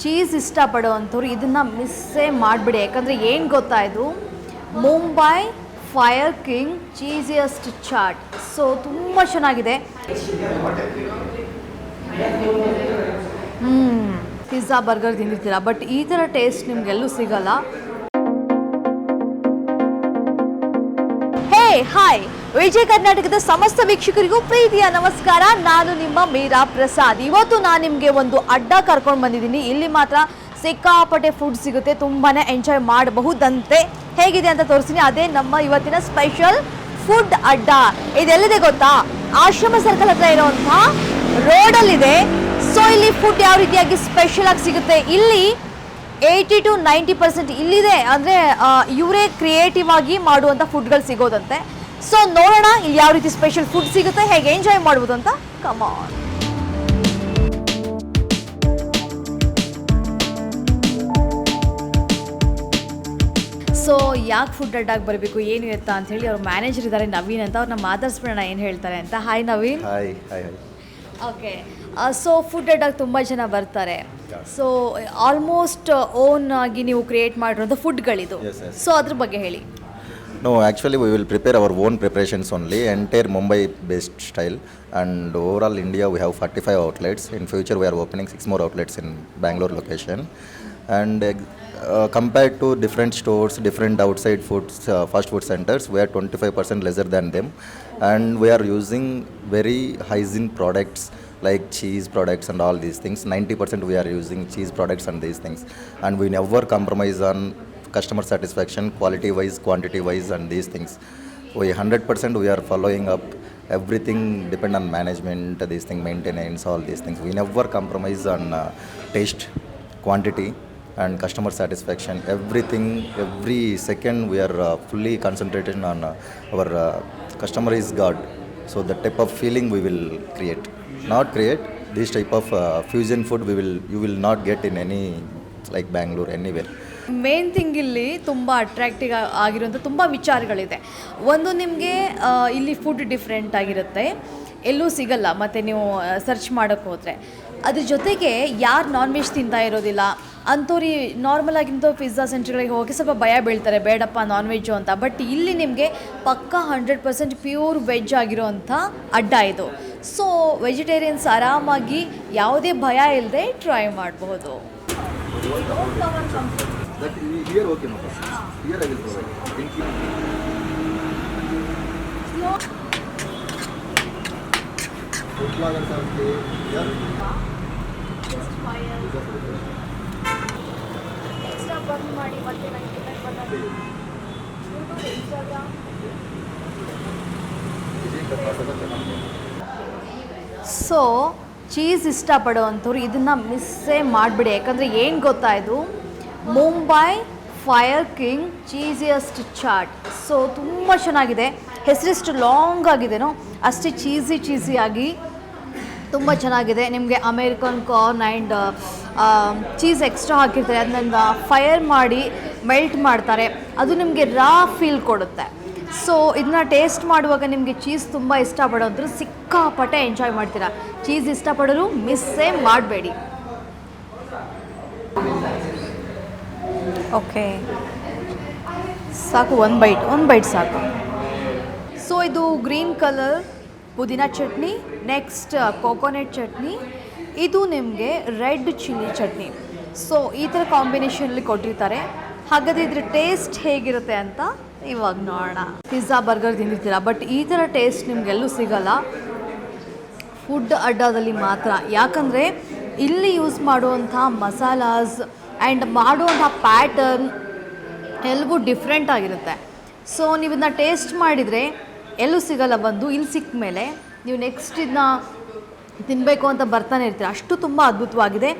Cheese ಇಷ್ಟಪಡೋವಂಥವ್ರು ಇದನ್ನು ಮಿಸ್ಸೇ ಮಾಡಿಬಿಡಿ. ಯಾಕಂದರೆ ಏನು ಗೊತ್ತಾ, ಇದು Mumbai fire king cheesiest chaat. So ತುಂಬ ಚೆನ್ನಾಗಿದೆ. ಪಿಜ್ಜಾ ಬರ್ಗರ್ ತಿಂದಿರ್ತೀರ, ಬಟ್ ಈ ಥರ ಟೇಸ್ಟ್ ನಿಮಗೆಲ್ಲೂ ಸಿಗಲ್ಲ. ಹಾಯ್, ವಿಜಯ ಕರ್ನಾಟಕದ ಸಮಸ್ತ ವೀಕ್ಷಕರಿಗೂ ಪ್ರೀತಿಯ ನಮಸ್ಕಾರ. ನಾನು ನಿಮ್ಮ ಮೀರಾ ಪ್ರಸಾದ್. ಇವತ್ತು ನಾನು ನಿಮಗೆ ಒಂದು ಅಡ್ಡ ಕರ್ಕೊಂಡು ಬಂದಿದ್ದೀನಿ. ಇಲ್ಲಿ ಮಾತ್ರ ಸಿಕ್ಕಾಪಟ್ಟೆ ಫುಡ್ ಸಿಗುತ್ತೆ, ತುಂಬಾ ಎಂಜಾಯ್ ಮಾಡಬಹುದಂತೆ. ಹೇಗಿದೆ ಅಂತ ತೋರಿಸ್ತೀನಿ. ಅದೇ ನಮ್ಮ ಇವತ್ತಿನ ಸ್ಪೆಷಲ್ ಫುಡ್ ಅಡ್ಡ. ಇದೆಲ್ಲಿದೆ ಗೊತ್ತಾ? ಆಶ್ರಮ ಸರ್ಕಲ್ ಹತ್ರ ಇರುವಂಥ ರೋಡಲ್ಲಿದೆ. ಸೊ ಇಲ್ಲಿ ಫುಡ್ ಯಾವ ರೀತಿಯಾಗಿ ಸ್ಪೆಷಲ್ ಆಗಿ ಸಿಗುತ್ತೆ, ಇಲ್ಲಿ 80 to 90% ಇಲ್ಲಿದೆ. ಅಂದರೆ ಇವರೇ ಕ್ರಿಯೇಟಿವ್ ಆಗಿ ಮಾಡುವಂಥ ಫುಡ್ಗಳು ಸಿಗೋದಂತೆ. ಸೊ ನೋಡೋಣ ಇಲ್ಲಿ ಯಾವ ರೀತಿ ಸ್ಪೆಷಲ್ ಫುಡ್ ಸಿಗುತ್ತೆ, ಹೇಗೆ ಎಂಜಾಯ್ ಮಾಡ್ಬೋದು ಅಂತ. Come on. ಸೊ ಯಾಕೆ ಫುಡ್ ಅಡ್ಡಾಗಿ ಬರಬೇಕು, ಏನು ಎತ್ತಾ ಅಂತ ಹೇಳಿ ಅವ್ರ ಮ್ಯಾನೇಜರ್ ಇದ್ದಾರೆ ನವೀನ್ ಅಂತ. ಅವ್ರನ್ನ ಮಾತಾಡ್ಸ್ಬಿಡೋಣ ಏನು ಹೇಳ್ತಾರೆ ಅಂತ. Hi Naveen. Hi hi. Okay, so food ಅಡ್ಡಾಗಿ ತುಂಬ ಜನ ಬರ್ತಾರೆ. ಸೊ ಆಲ್ಮೋಸ್ಟ್ ಓನ್ ಆಗಿ ನೀವು ಕ್ರಿಯೇಟ್ ಮಾಡಿರೋಂಥ ಫುಡ್ಗಳಿದು. ಸೊ ಅದ್ರ ಬಗ್ಗೆ ಹೇಳಿ. No, actually we will prepare our own preparations only, entire Mumbai based style, and overall India we have 45 outlets. In future we are opening 6 more outlets in Bengaluru location, and compared to different stores, different outside foods, fast food centers, we are 25% lesser than them, and we are using very hygiene products like cheese products and all these things. 90% we are using cheese products and these things, and we never compromise on customer satisfaction, quality wise, quantity wise, and these things. We 100% we are following up. Everything depend on management, these things, maintenance, all these things. We never compromise on taste, quantity, and customer satisfaction. Everything, every second we are fully concentrated on our customer is God. So that type of feeling we will create. Not create this type of fusion food. You will not get in any like Bangalore anywhere. Main thing ಇಲ್ಲಿ ತುಂಬ attractive ಆಗಿರುವಂಥ ತುಂಬ ವಿಚಾರಗಳಿದೆ. ಒಂದು, ನಿಮಗೆ ಇಲ್ಲಿ food different ಆಗಿರುತ್ತೆ, ಎಲ್ಲೂ ಸಿಗಲ್ಲ ಮತ್ತು ನೀವು ಸರ್ಚ್ ಮಾಡೋಕ್ಕೆ ಹೋದರೆ. ಅದ್ರ ಜೊತೆಗೆ ಯಾರು ನಾನ್ ವೆಜ್ ತಿಂತಾ ಇರೋದಿಲ್ಲ ಅಂಥವ್ರು ನಾರ್ಮಲ್ ಆಗಿಂಥ ಪಿಜ್ಜಾ ಸೆಂಟ್ರ್ಗಳಿಗೆ ಹೋಗಿ ಸ್ವಲ್ಪ ಭಯ ಬೀಳ್ತಾರೆ, ಬೇಡಪ್ಪ ನಾನ್ ವೆಜ್ಜು ಅಂತ. ಬಟ್ ಇಲ್ಲಿ ನಿಮಗೆ ಪಕ್ಕಾ 100% ಪ್ಯೂರ್ ವೆಜ್ ಆಗಿರೋವಂಥ ಅಡ್ಡ ಇದು. ಸೊ ವೆಜಿಟೇರಿಯನ್ಸ್ ಆರಾಮಾಗಿ ಯಾವುದೇ ಭಯ ಇಲ್ಲದೆ ಟ್ರೈ ಮಾಡಬಹುದು. That here okay no question. Here I will provide. Thank you. Footballer sir ke here. Just fire. Extra burn ಮಾಡಿ ಮತ್ತೆ ನನಗೆ ಬಂದಿದೆ. Instagram. Vijay Karnataka channel. So cheese ಇಷ್ಟಪಡೋವಂಥವ್ರು ಇದನ್ನು ಮಿಸ್ಸೇ ಮಾಡಿಬಿಡಿ. ಯಾಕಂದರೆ ಏನು ಗೊತ್ತಾ, ಇದು Mumbai fire king cheesiest chaat. So ತುಂಬ ಚೆನ್ನಾಗಿದೆ. ಹೆಸರಿಷ್ಟು ಲಾಂಗ್ ಆಗಿದೆನೋ ಅಷ್ಟೇ ಚೀಸಿಯಾಗಿ ತುಂಬ ಚೆನ್ನಾಗಿದೆ. ನಿಮಗೆ American corn and cheese extra ಹಾಕಿರ್ತಾರೆ, ಅದನ್ನ ಫೈರ್ ಮಾಡಿ ಮೆಲ್ಟ್ ಮಾಡ್ತಾರೆ, ಅದು ನಿಮಗೆ ರಾ ಫೀಲ್ ಕೊಡುತ್ತೆ. ಸೊ ಇದನ್ನ ಟೇಸ್ಟ್ ಮಾಡುವಾಗ ನಿಮಗೆ ಚೀಸ್ ತುಂಬ ಇಷ್ಟಪಡೋದ್ರು ಸಿಕ್ಕಾಪಟ್ಟೆ ಎಂಜಾಯ್ ಮಾಡ್ತೀರಾ. ಚೀಸ್ ಇಷ್ಟಪಡೋರು ಮಿಸ್ಸೇ ಮಾಡಬೇಡಿ. ಓಕೆ, ಸಾಕು, ಒಂದು ಬೈಟ್ ಸಾಕು. ಸೊ ಇದು ಗ್ರೀನ್ ಕಲರ್ ಪುದೀನ ಚಟ್ನಿ, ನೆಕ್ಸ್ಟ್ ಕೋಕೋನಟ್ ಚಟ್ನಿ, ಇದು ನಿಮಗೆ ರೆಡ್ ಚಿಲ್ಲಿ ಚಟ್ನಿ. ಸೊ ಈ ಥರ ಕಾಂಬಿನೇಷನಲ್ಲಿ ಕೊಟ್ಟಿರ್ತಾರೆ. ಹಾಗಾದರೆ ಇದ್ರ ಟೇಸ್ಟ್ ಹೇಗಿರುತ್ತೆ ಅಂತ ಇವಾಗ ನೋಡೋಣ. ಪಿಜ್ಜಾ ಬರ್ಗರ್ ತಿಂದಿರ್ತೀರ, ಬಟ್ ಈ ಥರ ಟೇಸ್ಟ್ ನಿಮಗೆಲ್ಲೂ ಸಿಗಲ್ಲ, ಫುಡ್ ಅಡ್ಡಾದಲ್ಲಿ ಮಾತ್ರ. ಯಾಕಂದರೆ ಇಲ್ಲಿ ಯೂಸ್ ಮಾಡುವಂಥ ಮಸಾಲಾಸ್ ಆ್ಯಂಡ್ ಮಾಡುವಂಥ ಪ್ಯಾಟರ್ನ್ ಎಲ್ಲವೂ ಡಿಫ್ರೆಂಟ್ ಆಗಿರುತ್ತೆ. ಸೊ ನೀವು ಇದನ್ನ ಟೇಸ್ಟ್ ಮಾಡಿದರೆ ಎಲ್ಲೂ ಸಿಗಲ್ಲ. ಬಂದು ಇಲ್ಲಿ ಸಿಕ್ಕ ಮೇಲೆ ನೀವು ನೆಕ್ಸ್ಟ್ ಇದನ್ನ ತಿನ್ನಬೇಕು ಅಂತ ಬರ್ತಾನೆ ಇರ್ತೀರ. ಅಷ್ಟು ತುಂಬ ಅದ್ಭುತವಾಗಿದೆ.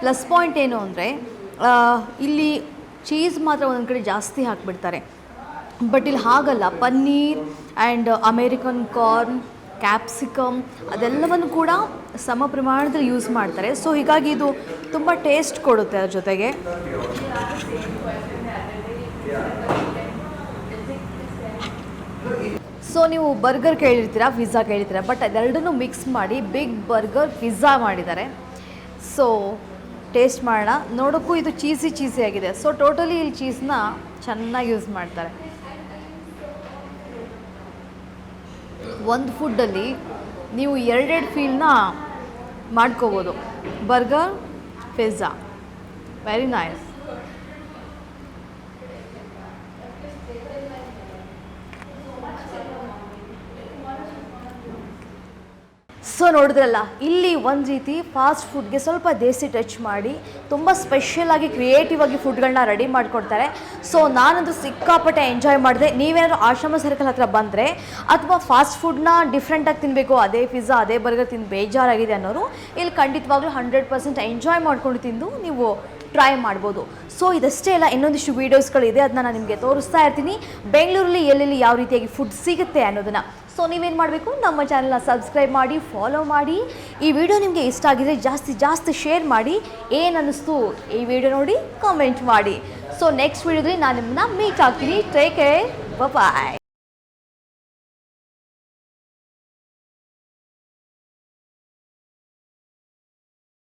ಪ್ಲಸ್ ಪಾಯಿಂಟ್ ಏನು ಅಂದರೆ ಇಲ್ಲಿ ಚೀಸ್ ಮಾತ್ರ ಒಂದೊಂದು ಕಡೆ ಜಾಸ್ತಿ ಹಾಕಿಬಿಡ್ತಾರೆ, ಬಟ್ ಇಲ್ಲಿ ಹಾಗಲ್ಲ. Paneer and American corn, capsicum ಅದೆಲ್ಲವನ್ನು ಕೂಡ ಸಮ ಪ್ರಮಾಣದಲ್ಲಿ ಯೂಸ್ ಮಾಡ್ತಾರೆ. ಸೊ ಹೀಗಾಗಿ ಇದು ತುಂಬ ಟೇಸ್ಟ್ ಕೊಡುತ್ತೆ. ಅದ್ರ ಜೊತೆಗೆ ಸೊ ನೀವು ಬರ್ಗರ್ ಕೇಳಿರ್ತೀರಾ, ಪಿಜ್ಜಾ ಕೇಳಿರ್ತೀರಾ, ಬಟ್ ಅದೆರಡನ್ನೂ ಮಿಕ್ಸ್ ಮಾಡಿ ಬಿಗ್ ಬರ್ಗರ್ ಪಿಜ್ಜಾ ಮಾಡಿದ್ದಾರೆ. ಸೊ ಟೇಸ್ಟ್ ಮಾಡೋಣ. ನೋಡೋಕ್ಕೂ ಇದು ಚೀಸಿ ಆಗಿದೆ. ಸೊ ಟೋಟಲಿ ಇಲ್ಲಿ ಚೀಸ್ನ ಚೆನ್ನಾಗಿ ಯೂಸ್ ಮಾಡ್ತಾರೆ. ಒಂದು ಫುಡ್ಡಲ್ಲಿ ನೀವು ಎರಡೆರಡು ಫೀಲ್ನ ಮಾಡ್ಕೋಬೋದು. Burger, pizza, very nice. So ನೋಡಿದ್ರಲ್ಲ, ಇಲ್ಲಿ ಒಂದು ರೀತಿ ಫಾಸ್ಟ್ ಫುಡ್ಗೆ ಸ್ವಲ್ಪ ದೇಸಿ ಟಚ್ ಮಾಡಿ ತುಂಬ ಸ್ಪೆಷಲಾಗಿ ಕ್ರಿಯೇಟಿವ್ ಆಗಿ ಫುಡ್ಗಳನ್ನ ರೆಡಿ ಮಾಡಿಕೊಡ್ತಾರೆ. ಸೊ ನಾನಂತೂ ಸಿಕ್ಕಾಪಟ್ಟೆ ಎಂಜಾಯ್ ಮಾಡಿದೆ. ನೀವೇನಾದ್ರು ಆಶ್ರಮ ಸರ್ಕಲ್ ಹತ್ರ ಬಂದರೆ ಅಥವಾ ಫಾಸ್ಟ್ ಫುಡ್ನ ಡಿಫ್ರೆಂಟಾಗಿ ತಿನ್ನಬೇಕು, ಅದೇ ಪಿಜ್ಜಾ ಅದೇ ಬರ್ಗರ್ ತಿಂದು ಬೇಜಾರಾಗಿದೆ ಅನ್ನೋರು ಇಲ್ಲಿ ಖಂಡಿತವಾಗ್ಲೂ 100% ಎಂಜಾಯ್ ಮಾಡ್ಕೊಂಡು ತಿಂದು ನೀವು ಟ್ರೈ ಮಾಡ್ಬೋದು. ಸೊ ಇದಷ್ಟೇ ಅಲ್ಲ, ಇನ್ನೊಂದಿಷ್ಟು ವೀಡಿಯೋಸ್ಗಳಿದೆ, ಅದನ್ನ ನಾನು ನಿಮಗೆ ತೋರಿಸ್ತಾ ಇರ್ತೀನಿ. ಬೆಂಗಳೂರಲ್ಲಿ ಎಲ್ಲೆಲ್ಲಿ ಯಾವ ರೀತಿಯಾಗಿ ಫುಡ್ ಸಿಗುತ್ತೆ ಅನ್ನೋದನ್ನು. ಸೊ ನೀವೇನು ಮಾಡಬೇಕು, ನಮ್ಮ ಚಾನಲ್ನ ಸಬ್ಸ್ಕ್ರೈಬ್ ಮಾಡಿ, ಫಾಲೋ ಮಾಡಿ. ಈ ವಿಡಿಯೋ ನಿಮಗೆ ಇಷ್ಟ ಆಗಿದ್ರೆ ಜಾಸ್ತಿ ಶೇರ್ ಮಾಡಿ. ಏನು ಅನ್ನಿಸ್ತು ಈ ವಿಡಿಯೋ ನೋಡಿ ಕಾಮೆಂಟ್ ಮಾಡಿ. ಸೊ ನೆಕ್ಸ್ಟ್ ವಿಡಿಯೋದಲ್ಲಿ ನಾನು ನಿಮ್ಮನ್ನ ಮೀಟ್ ಆಗ್ತೀನಿ. ಟೇಕ್ ಕೇರ್, ಬಾಯ್.